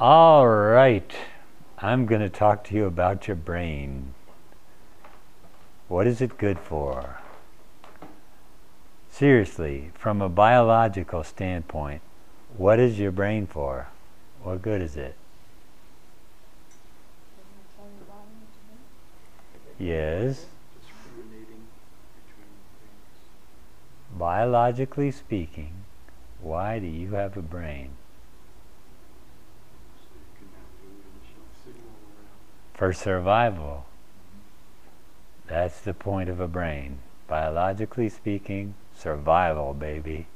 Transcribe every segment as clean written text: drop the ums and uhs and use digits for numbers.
All right, I'm going to talk to you about your brain. What is it good for? Seriously, from a biological standpoint, what is your brain for? What good is it? Yes. Discriminating between things. Biologically speaking, why do you have a brain? So you can have food and show signal around. For survival. That's the point of a brain. Biologically speaking, survival, baby.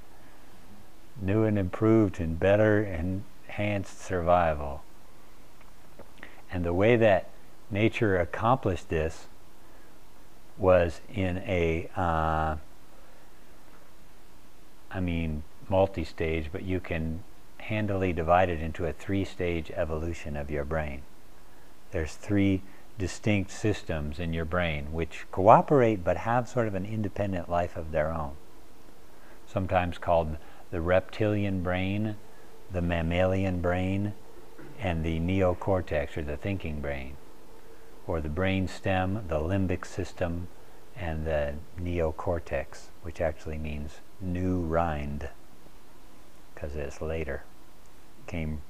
New and improved and better enhanced survival. And the way that nature accomplished this was in a, multi-stage, but you can handily divide it into a 3-stage evolution of your brain. There's 3 distinct systems in your brain which cooperate but have sort of an independent life of their own. Sometimes called the reptilian brain, the mammalian brain, and the neocortex, or the thinking brain, or the brain stem, the limbic system, and the neocortex, which actually means new rind, because it's later, came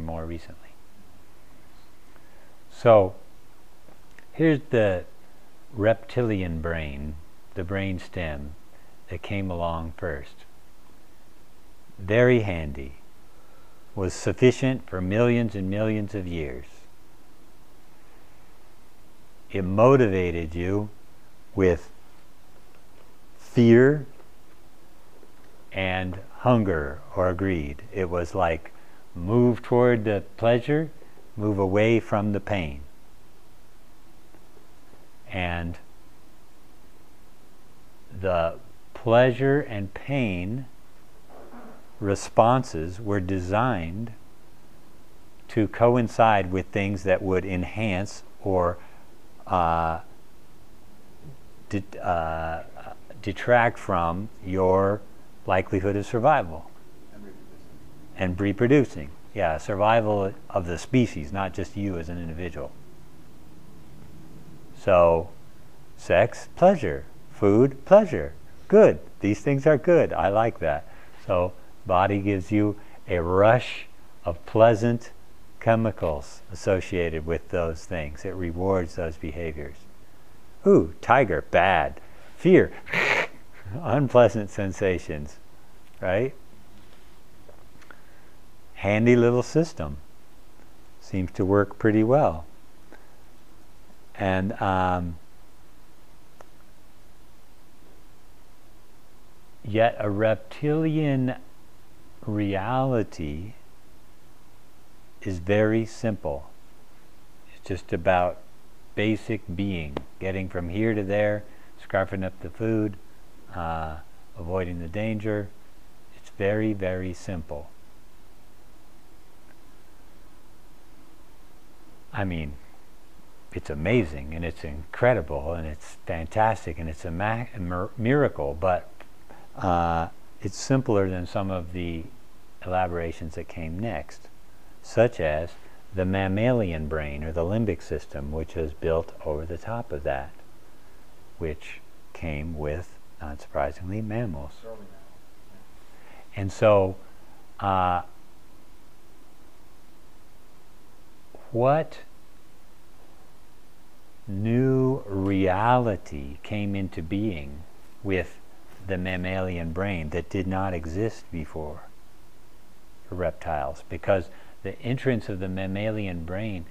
more recently. So here's the reptilian brain, the brain stem, that came along first. Very handy. Was sufficient for millions and millions of years. It motivated you with fear and hunger or greed. It was like move toward the pleasure, move away from the pain. And the pleasure and pain responses were designed to coincide with things that would enhance or detract from your likelihood of survival and reproducing. Yeah, survival of the species, not just you as an individual. So, sex, pleasure. Food, pleasure. Good. These things are good. I like that. So, body gives you a rush of pleasant chemicals associated with those things. It rewards those behaviors. Ooh, tiger, bad. Fear, unpleasant sensations, right? Handy little system. Seems to work pretty well. And yet a reptilian reality is very simple. It's just about basic being, getting from here to there, scarfing up the food, avoiding the danger. It's very, very simple. I mean, it's amazing and it's incredible and it's fantastic and it's a miracle, but it's simpler than some of the elaborations that came next, such as the mammalian brain or the limbic system, which is built over the top of that, which came with, not surprisingly, mammals. And so what new reality came into being with the mammalian brain that did not exist before for reptiles? Because the entrance of the mammalian brain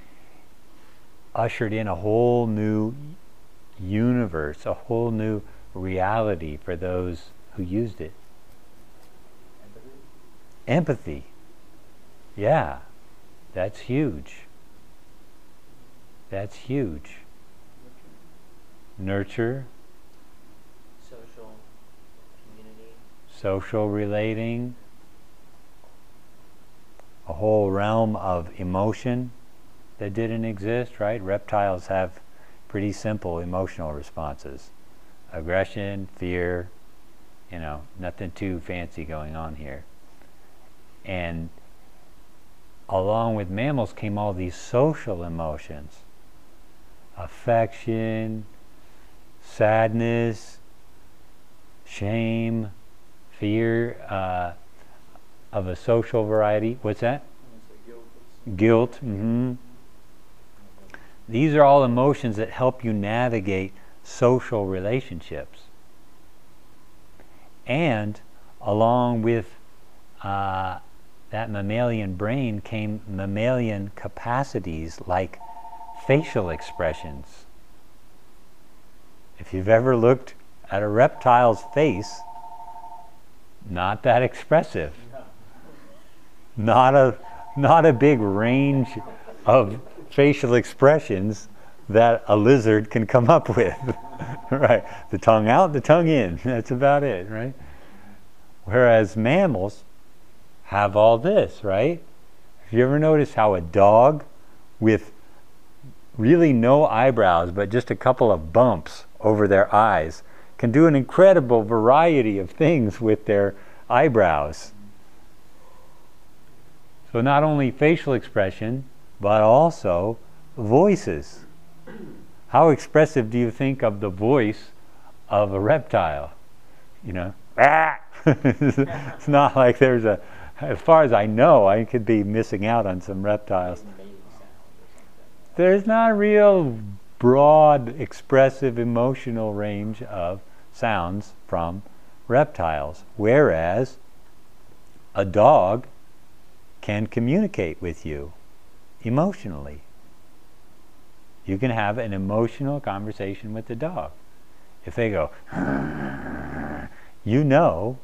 ushered in a whole new universe, a whole new reality for those who used it. Empathy. Yeah, that's huge. That's huge. Nurture. Social, community. Social relating. A whole realm of emotion that didn't exist, right? Reptiles have pretty simple emotional responses. Aggression, fear, nothing too fancy going on here. And along with mammals came all these social emotions. Affection, sadness, shame, fear of a social variety. What's that? Guilt. These are all emotions that help you navigate social relationships. And along with that mammalian brain came mammalian capacities like facial expressions. If you've ever looked at a reptile's face, not that expressive. Not a big range of facial expressions that a lizard can come up with. Right? The tongue out, the tongue in. That's about it, right? Whereas mammals have all this, right? Have you ever noticed how a dog with really no eyebrows but just a couple of bumps over their eyes can do an incredible variety of things with their eyebrows? So not only facial expression, but also voices. How expressive do you think of the voice of a reptile? You know, ah! It's not like there's a, as far as I know, I could be missing out on some reptiles. There's not a real broad, expressive, emotional range of sounds from reptiles, whereas a dog can communicate with you emotionally. You can have an emotional conversation with the dog. If they go, you know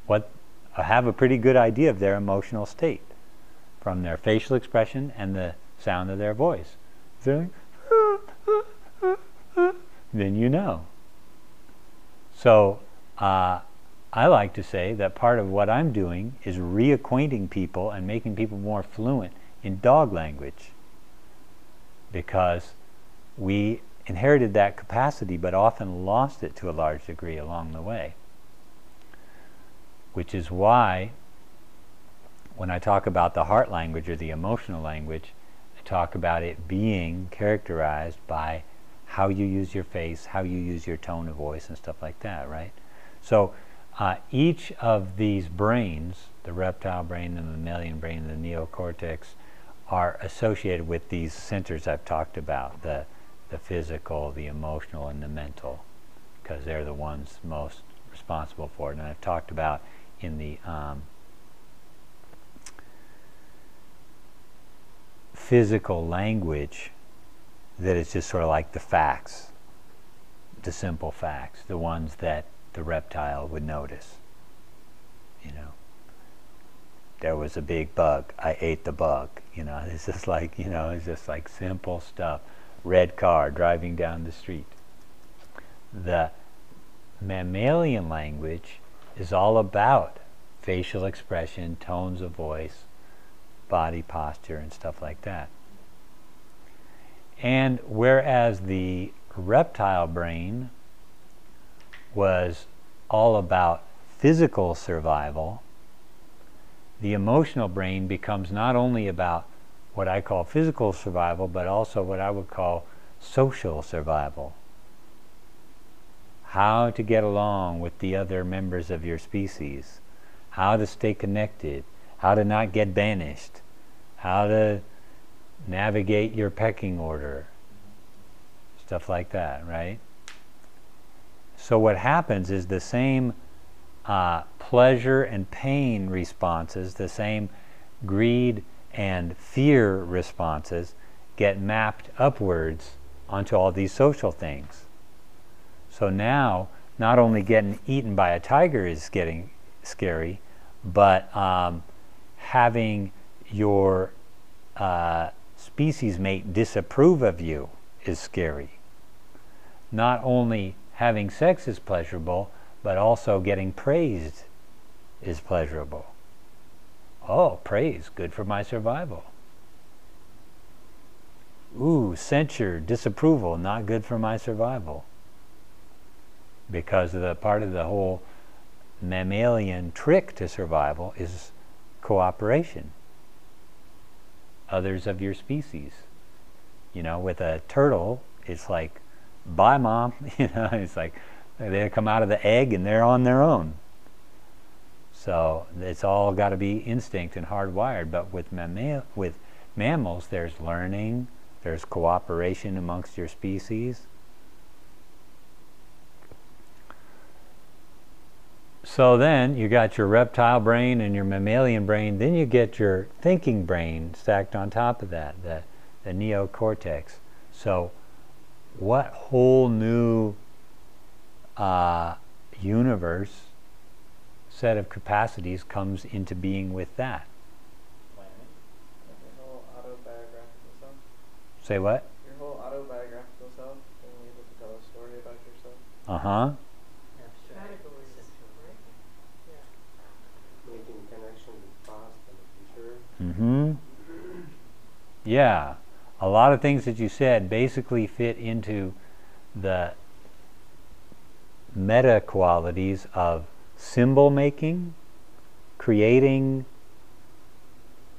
what, have a pretty good idea of their emotional state from their facial expression and the sound of their voice. If they're like, then you know. So I like to say that part of what I'm doing is reacquainting people and making people more fluent in dog language, because we inherited that capacity but often lost it to a large degree along the way. Which is why when I talk about the heart language or the emotional language, I talk about it being characterized by how you use your face, how you use your tone of voice and stuff like that, right? So each of these brains, the reptile brain, the mammalian brain, and the neocortex, are associated with these centers I've talked about, the physical, the emotional, and the mental, because they're the ones most responsible for it. And I've talked about in the physical language that it's just sort of like the facts, the simple facts, the ones that the reptile would notice. You know, there was a big bug, I ate the bug. You know, it's just like, you know, it's just like simple stuff. Red car driving down the street. The mammalian language is all about facial expression, tones of voice, body posture, and stuff like that. And whereas the reptile brain was all about physical survival, the emotional brain becomes not only about what I call physical survival, but also what I would call social survival. How to get along with the other members of your species, how to stay connected, how to not get banished, how to navigate your pecking order, stuff like that, right? So what happens is the same pleasure and pain responses, the same greed and fear responses get mapped upwards onto all these social things. So now, not only getting eaten by a tiger is getting scary, but having your species mate disapprove of you is scary. Not only having sex is pleasurable, but also getting praised is pleasurable. Oh, praise, good for my survival. Ooh, censure, disapproval, not good for my survival. Because the part of the whole mammalian trick to survival is cooperation. others of your species. You know, with a turtle, it's like, bye mom, you know, it's like they come out of the egg and they're on their own. So it's all got to be instinct and hardwired. But with mammals, there's learning, there's cooperation amongst your species. So then you got your reptile brain and your mammalian brain, then you get your thinking brain stacked on top of that, the neocortex. So what whole new universe set of capacities comes into being with that? Planning. Your whole autobiographical self. Say what? Your whole autobiographical self. Being able to tell a story about yourself. Uh-huh. Making connection with the past and the future. Mm-hmm. Yeah. A lot of things that you said basically fit into the meta qualities of symbol making, creating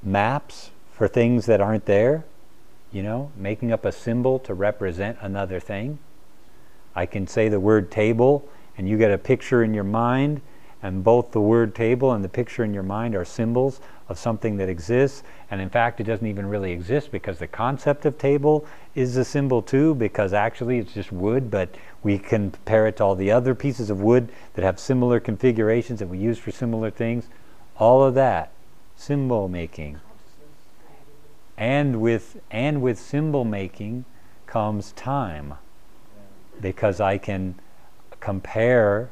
maps for things that aren't there, you know, making up a symbol to represent another thing. I can say the word table and you get a picture in your mind, and both the word table and the picture in your mind are symbols of something that exists. And in fact, it doesn't even really exist, because the concept of table is a symbol too, because actually it's just wood, but we can compare it to all the other pieces of wood that have similar configurations that we use for similar things. All of that, symbol making. And with symbol making comes time, because I can compare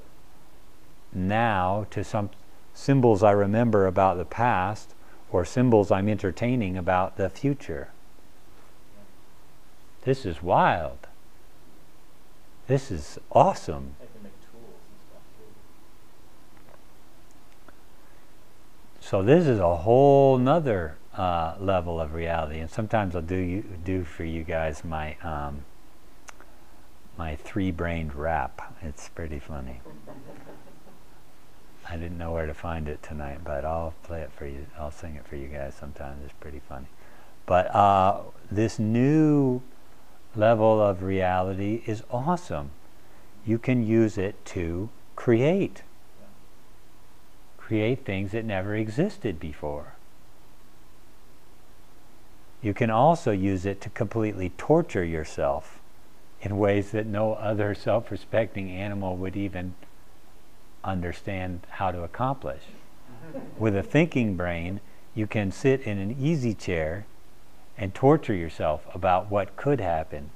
now to some symbols I remember about the past, or symbols I'm entertaining about the future. This is wild. This is awesome. I can make tools and stuff too. So this is a whole nother level of reality. And sometimes I'll do for you guys my my 3-brained rap. It's pretty funny. I didn't know where to find it tonight, but I'll play it for you. I'll sing it for you guys sometimes. It's pretty funny. But this new level of reality is awesome. You can use it to create. Create things that never existed before. You can also use it to completely torture yourself in ways that no other self-respecting animal would even understand how to accomplish. With a thinking brain, you can sit in an easy chair and torture yourself about what could happen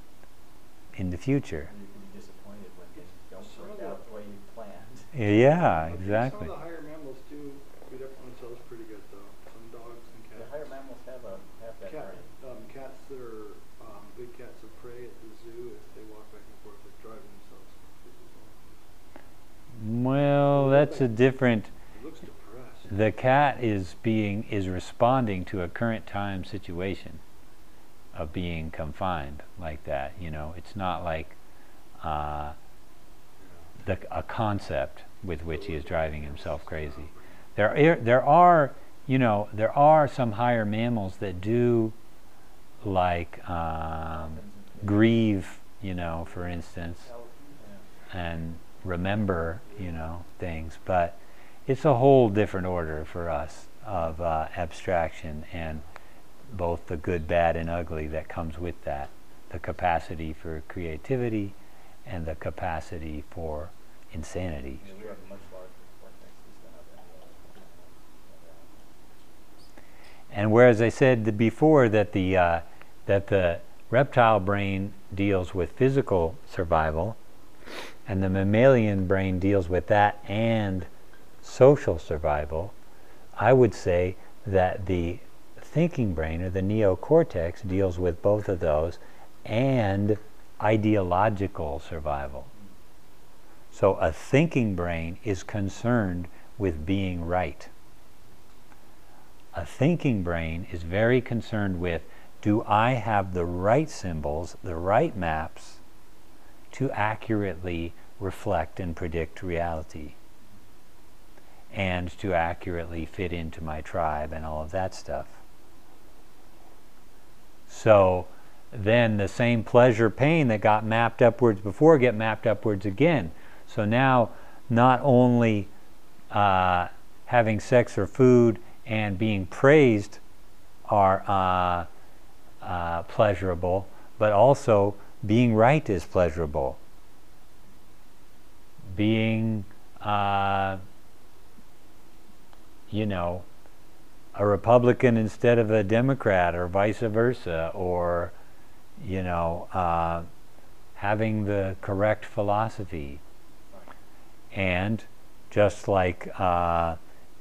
in the future. And you can be disappointed when things don't work out the way you planned. Yeah, Okay, exactly. Some of the higher mammals do beat up on themselves pretty good, though. Some dogs and The cats. higher mammals have that brain. Cats that are big cats of prey at the zoo, if they walk back and forth, they're driving themselves completely bonkers. Well, that's a different. It looks depressed. The cat is responding to a current time situation of being confined like that. You know, it's not like a concept with which he is driving himself crazy. There are some higher mammals that do like grieve, you know, for instance, and remember, you know, things, but it's a whole different order for us of abstraction, and both the good, bad, and ugly that comes with that, the capacity for creativity and the capacity for insanity. Yeah, we have much larger cortexes than other animals. And whereas I said before that the reptile brain deals with physical survival, and the mammalian brain deals with that and social survival, I would say that the thinking brain, or the neocortex, deals with both of those and ideological survival. So a thinking brain is concerned with being right. A thinking brain is very concerned with, do I have the right symbols, the right maps, to accurately reflect and predict reality, and to accurately fit into my tribe and all of that stuff. So then the same pleasure pain that got mapped upwards before get mapped upwards again. So now not only having sex or food and being praised are pleasurable, but also being right is pleasurable. Being, you know, a Republican instead of a Democrat, or vice versa, or, you know, having the correct philosophy. And just like,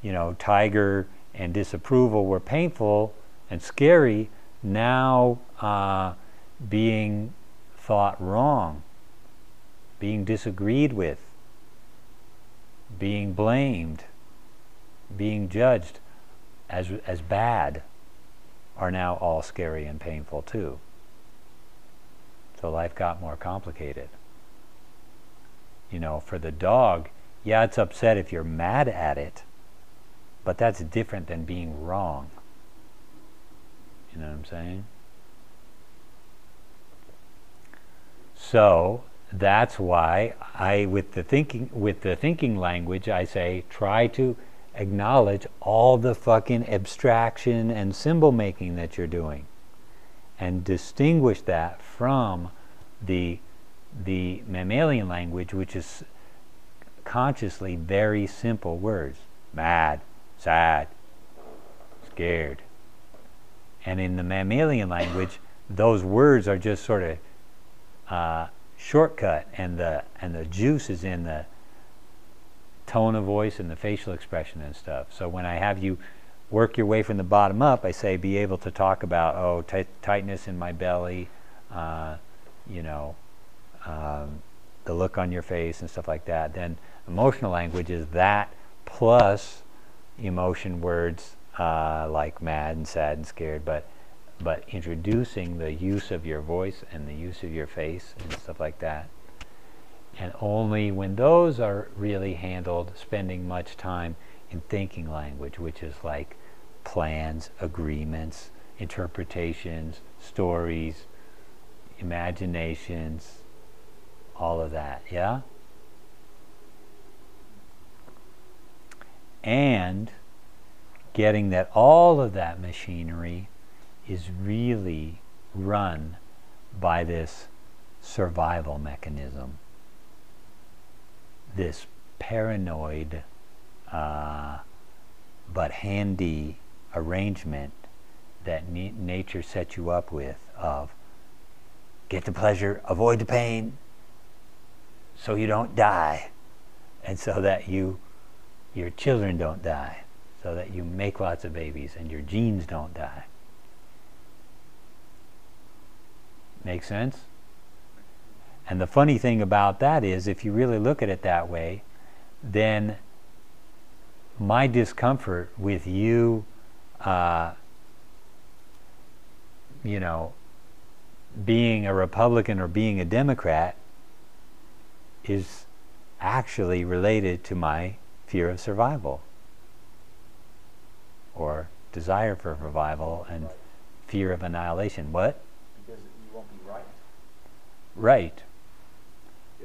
you know, Tiger and disapproval were painful and scary, now being thought wrong, being disagreed with, being blamed, being judged as bad are now all scary and painful too. So life got more complicated. You know, for the dog, yeah, it's upset if you're mad at it, but that's different than being wrong. You know what I'm saying? So that's why I, with the thinking language, I say try to acknowledge all the fucking abstraction and symbol making that you're doing, and distinguish that from the mammalian language, which is consciously very simple words: mad, sad, scared. And in the mammalian language, those words are just sort of shortcut, and the juice is in the tone of voice and the facial expression and stuff. So when I have you work your way from the bottom up, I say be able to talk about, oh, tightness in my belly, you know, the look on your face and stuff like that. Then emotional language is that plus emotion words like mad and sad and scared, but introducing the use of your voice and the use of your face and stuff like that. And only when those are really handled, spending much time in thinking language, which is like plans, agreements, interpretations, stories, imaginations, all of that, yeah? And getting that all of that machinery is really run by this survival mechanism, this paranoid but handy arrangement that nature sets you up with of get the pleasure, avoid the pain, so you don't die, and so that your children don't die, so that you make lots of babies and your genes don't die. Make sense? And the funny thing about that is, if you really look at it that way, then my discomfort with you, you know, being a Republican or being a Democrat is actually related to my fear of survival, or desire for survival and fear of annihilation. What? Because you won't be right. Right.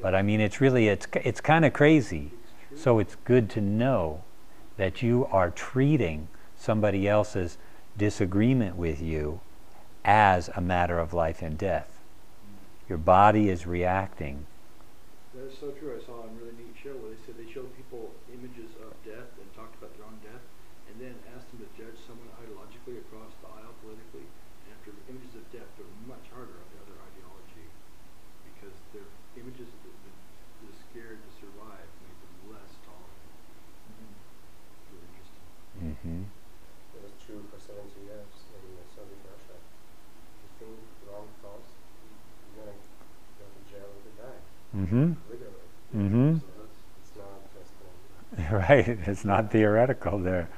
But I mean, it's really, it's kind of crazy. So it's good to know that you are treating somebody else's disagreement with you as a matter of life and death. Your body is reacting. That is so true. I saw a really neat show where they said they showed people images of death and talked about their own death, and then asked them to judge someone ideologically across the aisle politically. And after images of death, they're much harder on the other ideology, because their images of the scared to survive made them less tolerant. Really interesting. Mm-hmm. It was true for 70 years in Soviet Russia. If you think wrong thoughts, you're going to go to jail or to die. Mm-hmm. Literally. Mm-hmm. So it's not just Right. It's not theoretical there.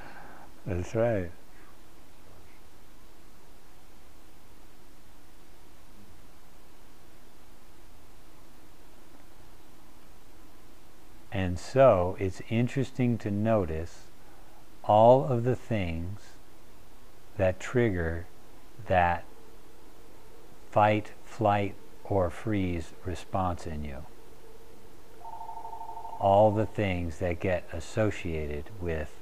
That's right. And so it's interesting to notice all of the things that trigger that fight, flight, or freeze response in you. All the things that get associated with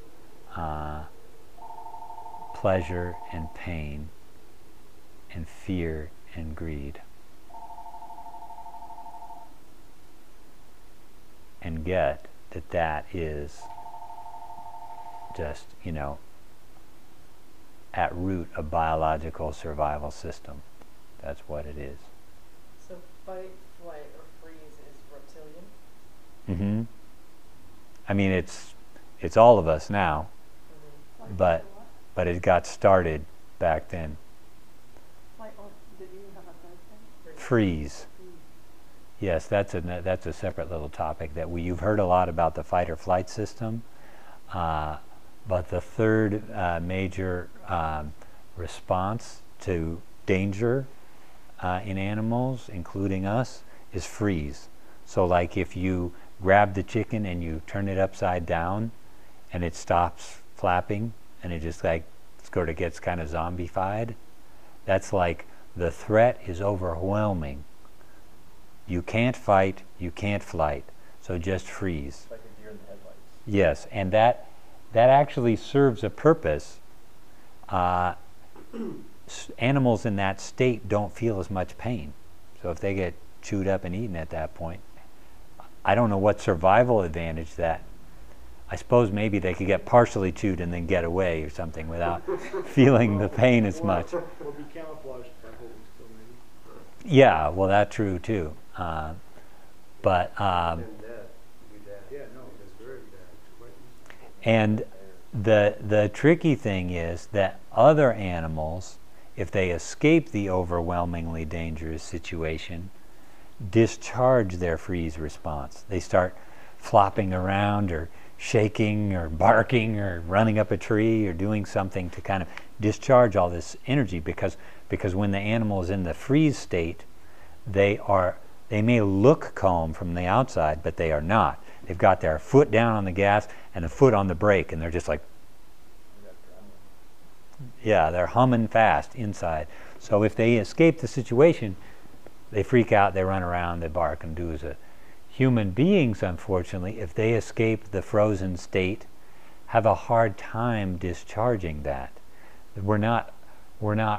pleasure and pain and fear and greed. And get that that is just, you know, at root a biological survival system. That's what it is. So fight, flight, or freeze is reptilian? Mm-hmm. I mean, it's all of us now, but it got started back then. Did you have a third thing? Freeze. Yes, that's a separate little topic that you've heard a lot about the fight or flight system, but the third major response to danger in animals, including us, is freeze. So like if you grab the chicken and you turn it upside down and it stops flapping and it just like sort of gets kind of zombified, that's like the threat is overwhelming. You can't fight, you can't flight, so just freeze. Like a deer in the headlights. Yes, and that actually serves a purpose. Animals in that state don't feel as much pain. So if they get chewed up and eaten at that point, I don't know what survival advantage that. I suppose maybe they could get partially chewed and then get away or something without feeling the pain as much. Or be camouflaged by holding still, maybe. Yeah, well, that's true too. But And dead. Be dead. Yeah, no. It's very dead. Quite easy. and the tricky thing is that other animals, if they escape the overwhelmingly dangerous situation, discharge their freeze response. They start flopping around or shaking or barking or running up a tree or doing something to kind of discharge all this energy, because when the animal is in the freeze state, they may look calm from the outside, but they are not. They've got their foot down on the gas and a foot on the brake, and they're just like, yeah, they're humming fast inside. So if they escape the situation, they freak out, they run around, they bark and do as a human beings, unfortunately, if they escape the frozen state, have a hard time discharging that. We're not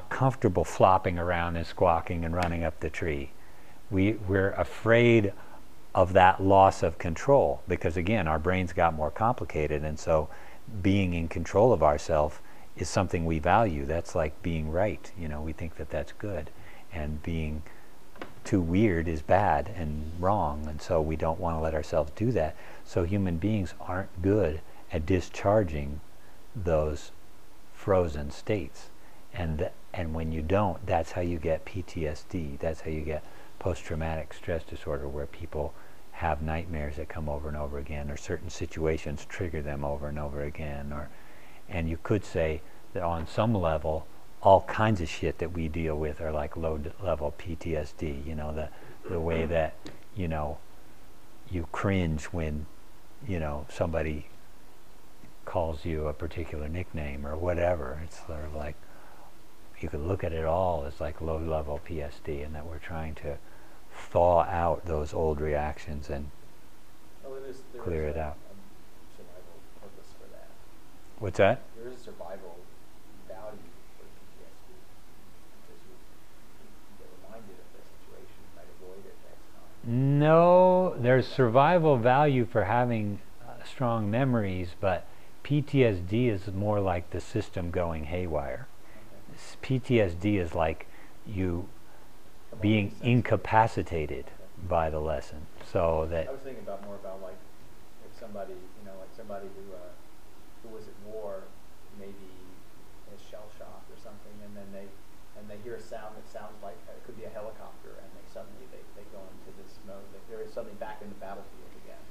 comfortable flopping around and squawking and running up the tree. We're afraid of that loss of control because, again, our brains got more complicated, and so being in control of ourselves is something we value. That's like being right. You know, we think that that's good, and being too weird is bad and wrong, and so we don't want to let ourselves do that. So human beings aren't good at discharging those frozen states, and when you don't, that's how you get PTSD. That's how you get post-traumatic stress disorder, where people have nightmares that come over and over again, or certain situations trigger them over and over again, and you could say that on some level all kinds of shit that we deal with are like low-level PTSD. You know, the way that, you know, you cringe when, you know, somebody calls you a particular nickname or whatever. It's sort of like, you could look at it all as like low-level PSD, and that we're trying to thaw out those old reactions and clear it out. Survival purpose for that. What's that? There is a survival value for PTSD because you get reminded of the situation, you might avoid it next time. No, there's survival value for having strong memories, but PTSD is more like the system going haywire. PTSD is like you being incapacitated by the lesson. So that I was thinking more about like if somebody, you know, like somebody who was at war, maybe is shell shocked or something, and then they hear a sound that sounds like it could be a helicopter, and they suddenly they go into this mode that there is something back in the battlefield again.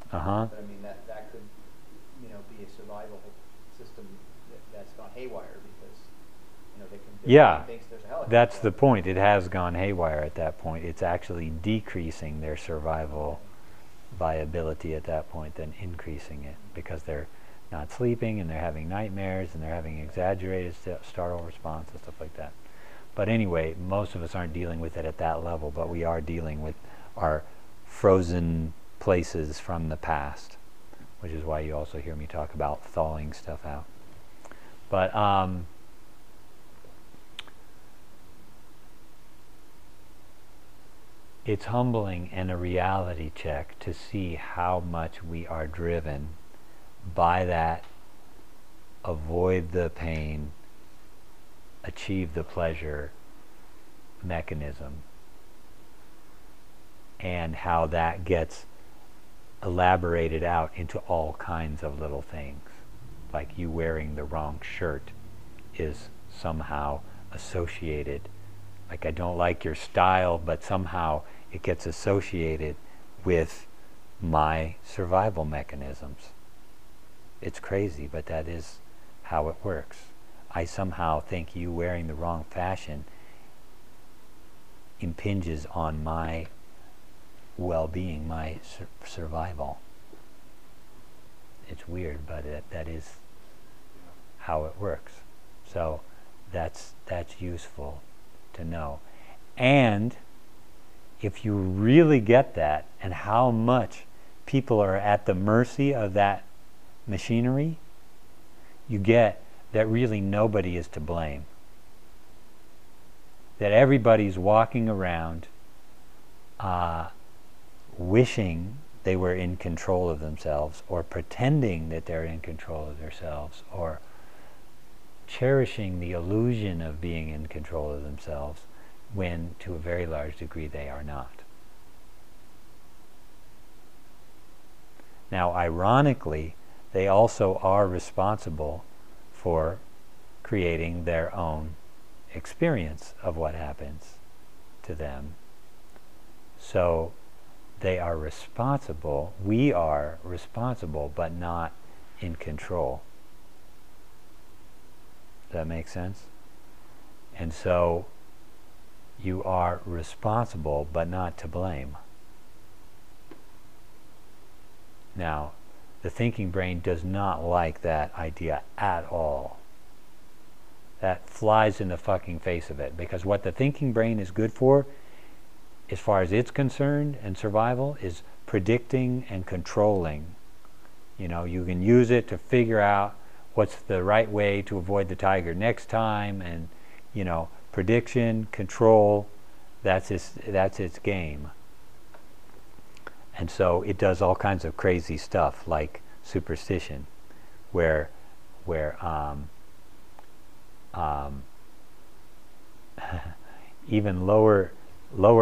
But I mean that could, you know, be a survival system that's gone haywire because, you know, yeah, thinks there's a helicopter. that's the point. It has gone haywire at that point. It's actually decreasing their survival viability at that point than increasing it, because they're not sleeping and they're having nightmares and they're having exaggerated startle response and stuff like that. But anyway, most of us aren't dealing with it at that level, but we are dealing with our frozen places from the past, which is why you also hear me talk about thawing stuff out. But it's humbling and a reality check to see how much we are driven by that avoid the pain, achieve the pleasure mechanism, and how that gets elaborated out into all kinds of little things. Like you wearing the wrong shirt is somehow associated, like I don't like your style, but somehow it gets associated with my survival mechanisms. It's crazy, but that is how it works. I somehow think you wearing the wrong fashion impinges on my well-being, my survival. It's weird, but that is how it works. So that's useful to know. And if you really get that, and how much people are at the mercy of that machinery, you get that really nobody is to blame. That everybody's walking around wishing they were in control of themselves, or pretending that they're in control of themselves, or cherishing the illusion of being in control of themselves, when to a very large degree they are not. Now, ironically, they also are responsible for creating their own experience of what happens to them. So they are responsible, we are responsible, but not in control. Does that make sense? And so you are responsible, but not to blame. Now, the thinking brain does not like that idea at all. That flies in the fucking face of it, because what the thinking brain is good for, as far as it's concerned and survival, is predicting and controlling. You know, you can use it to figure out what's the right way to avoid the tiger next time, and you know, prediction, control, that's its game. And so it does all kinds of crazy stuff like superstition, where even lower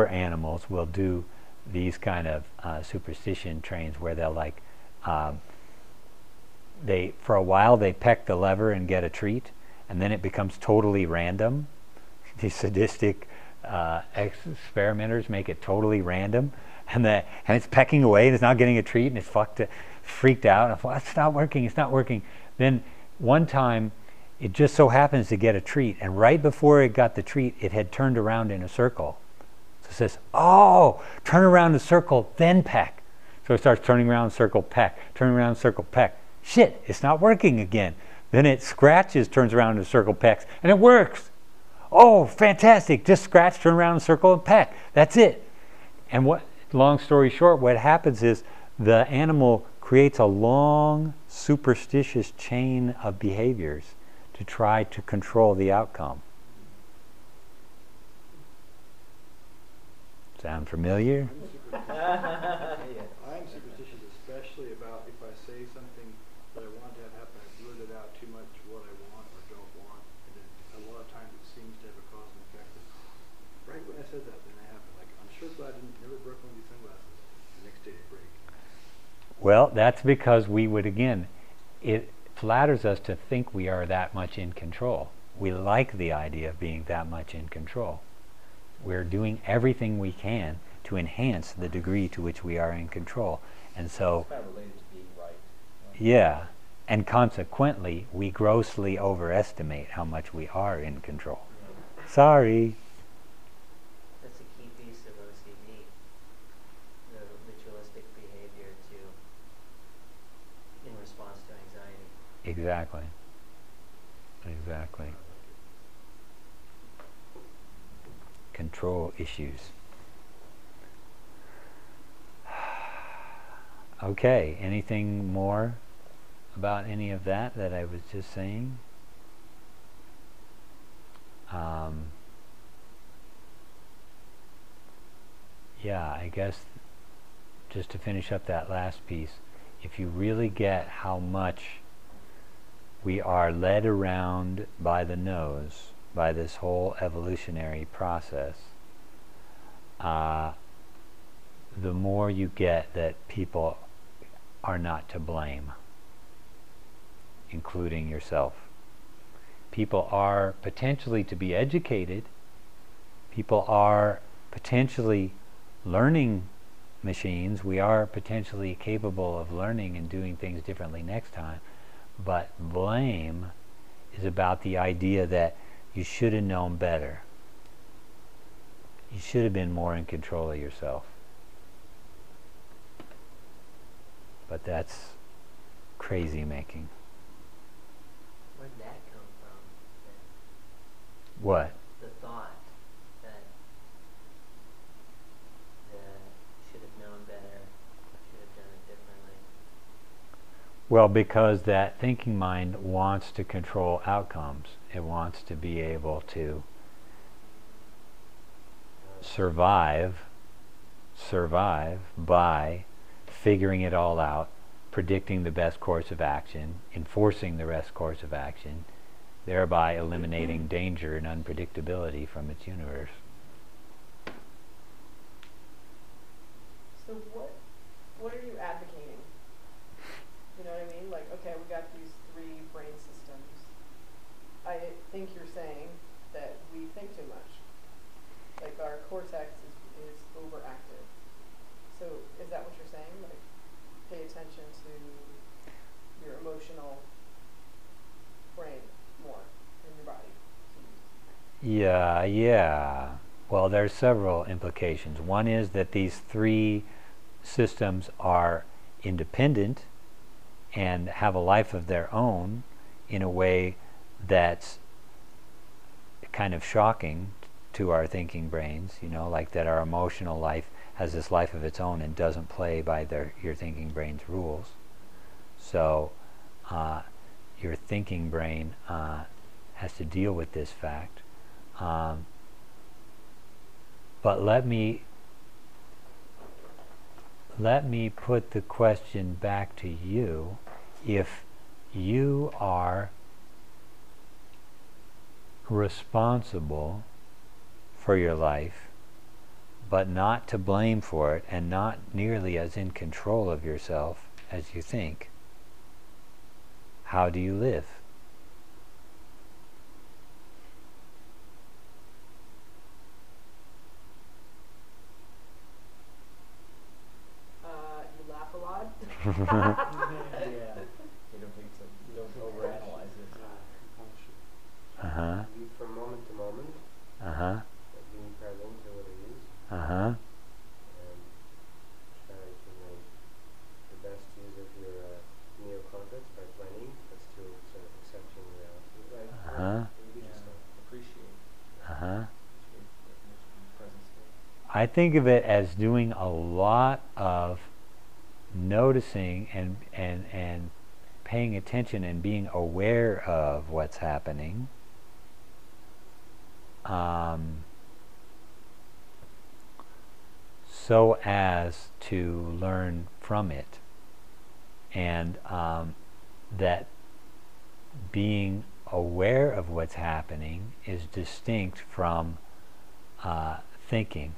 animals will do these kind of superstition trains where they'll like for a while they peck the lever and get a treat, and then it becomes totally random. These sadistic experimenters make it totally random, and it's pecking away and it's not getting a treat, and it's freaked out, and it's not working. Then one time it just so happens to get a treat, and right before it got the treat it had turned around in a circle. So it says, oh, turn around in a circle, then peck. So it starts turning around in a circle, peck, turning around in a circle, peck. Shit, it's not working again. Then it scratches, turns around in a circle, pecks, and it works. Oh, fantastic, just scratch, turn around in a circle, and peck. That's it. And long story short, what happens is the animal creates a long, superstitious chain of behaviors to try to control the outcome. Sound familiar? I'm superstitious, especially about if I say something that I want to have happen, I've blurted out too much what I want or don't want, and then a lot of times it seems to have a cause and effect. Right when I said that, then it happened. Like, I'm sure glad I never broke one of these sunglasses. The next day they break. Well, that's because we would, again, it flatters us to think we are that much in control. We like the idea of being that much in control. We're doing everything we can to enhance the degree to which we are in control. And so, It's kind of related to being right. yeah, and consequently, we grossly overestimate how much we are in control. Sorry. That's a key piece of OCD, the ritualistic behavior in response to anxiety. Exactly. control issues. Okay, anything more about any of that I was just saying? Yeah, I guess just to finish up that last piece, if you really get how much we are led around by the nose by this whole evolutionary process, the more you get that people are not to blame, including yourself. People are potentially to be educated. People are potentially learning machines. We are potentially capable of learning and doing things differently next time. But blame is about the idea that you should have known better. You should have been more in control of yourself. But that's crazy making. Where'd that come from? What? The thought that should have known better, should have done it differently. Well, because that thinking mind wants to control outcomes. It wants to be able to survive by figuring it all out, predicting the best course of action, enforcing the best course of action, thereby eliminating danger and unpredictability from its universe. So what are you advocating? You know what I mean? Like, okay, we got these 3 brain systems. I think you're saying that we think too much. Like our cortex is overactive. So is that what you're saying? Like, pay attention to your emotional brain more in your body. Yeah. Well, there's several implications. One is that these 3 systems are independent and have a life of their own in a way that's kind of shocking to our thinking brains, you know, like that our emotional life has this life of its own and doesn't play by your thinking brain's rules. So your thinking brain has to deal with this fact. But let me put the question back to you. If you are responsible for your life, but not to blame for it, and not nearly as in control of yourself as you think, how do you live? You laugh a lot. Yeah. You don't overanalyze it. Compulsion. Uh-huh. Live from moment to moment, Uh-huh. being present to what it is, Uh-huh. and try to make the best use of your neocortex by planning, but still sort of accepting reality. Right? Uh-huh. Maybe just Appreciate Uh-huh. the present state. I think of it as doing a lot of noticing and paying attention and being aware of what's happening, so as to learn from it, and that being aware of what's happening is distinct from thinking.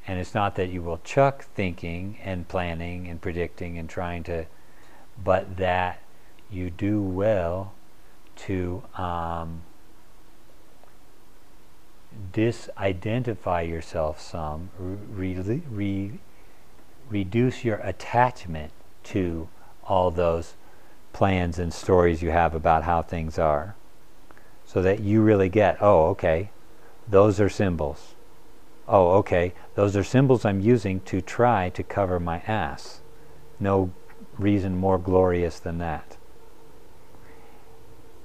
And it's not that you will chuck thinking and planning and predicting and trying to, but that you do well to disidentify yourself some, reduce your attachment to all those plans and stories you have about how things are, so that you really get, oh, okay, those are symbols. Oh, okay, those are symbols I'm using to try to cover my ass. No reason more glorious than that.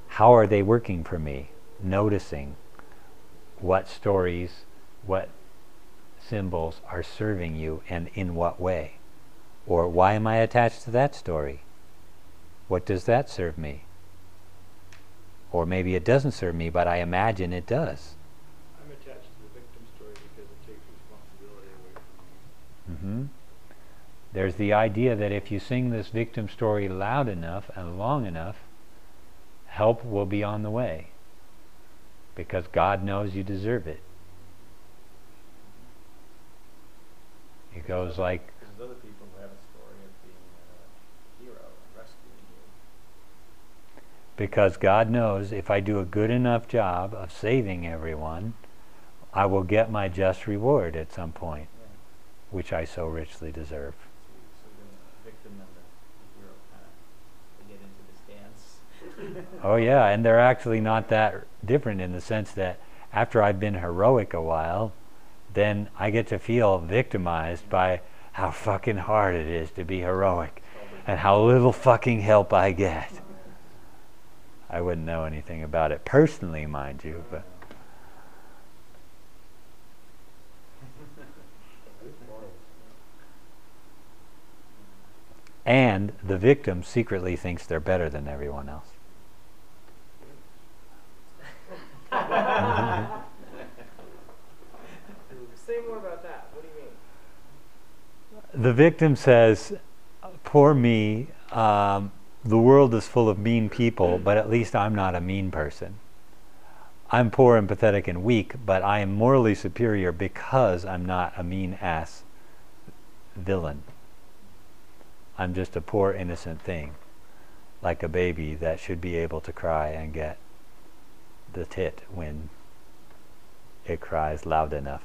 How are they working for me? Noticing. what stories, what symbols are serving you and in what way. Or why am I attached to that story? What does that serve me? Or maybe it doesn't serve me, but I imagine it does. I'm attached to the victim story because it takes responsibility away from me. There's the idea that if you sing this victim story loud enough and long enough, help will be on the way. Because God knows you deserve it. It goes like, There's other people who have a story of being a hero and rescuing you. because God knows if I do a good enough job of saving everyone, I will get my just reward at some point, Yeah. which I so richly deserve. So the victim and the hero kind of they get into this dance. Oh yeah, and they're actually not that different in the sense that after I've been heroic a while, then I get to feel victimized by how fucking hard it is to be heroic and how little fucking help I get. I wouldn't know anything about it personally, mind you, but Good point. and the victim secretly thinks they're better than everyone else. Say more about that. What do you mean? The victim says, poor me, the world is full of mean people, but at least I'm not a mean person. I'm poor and pathetic and weak, but I am morally superior because I'm not a mean-ass villain. I'm just a poor innocent thing, like a baby that should be able to cry and get the tit when it cries loud enough.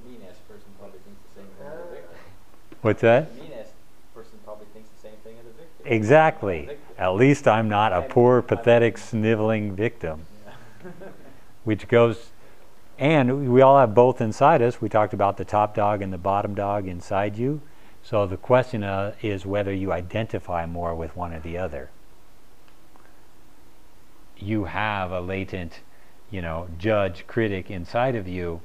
The mean-ass person probably thinks the same thing as the victim. What's that? The mean-ass person probably thinks the same thing as the victim. Exactly. At least I'm not a And poor, I'm- pathetic, sniveling victim. Yeah. Which goes, and we all have both inside us. We talked about the top dog and the bottom dog inside you. So the question is whether you identify more with one or the other. You have a latent, judge, critic inside of you,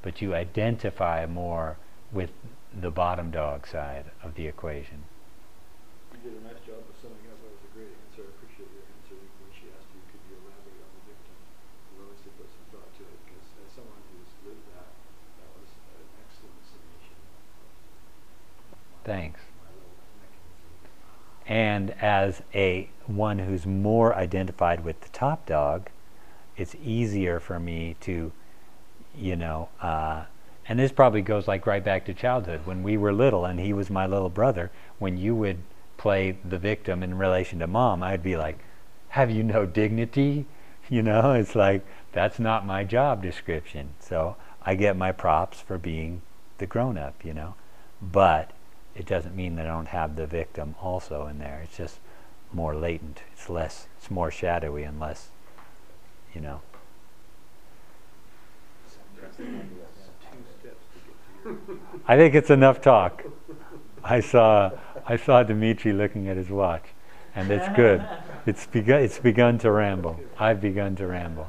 but you identify more with the bottom dog side of the equation. You did a nice job of summing up. That was a great answer. I appreciate your answer when she asked you, could you elaborate on the victim? You obviously put some thought to it, because as someone who's lived that, that was an excellent summation. Thanks. My little mechanism. And as one who's more identified with the top dog, it's easier for me to, and this probably goes like right back to childhood. When we were little and he was my little brother, when you would play the victim in relation to mom, I'd be like, have you no dignity? It's like, that's not my job description. So I get my props for being the grown-up, But it doesn't mean that I don't have the victim also in there. It's just more latent. It's more shadowy and less, Two steps to get to your. I think it's enough talk. I saw Dimitri looking at his watch, and it's good. It's begun to ramble. I've begun to ramble.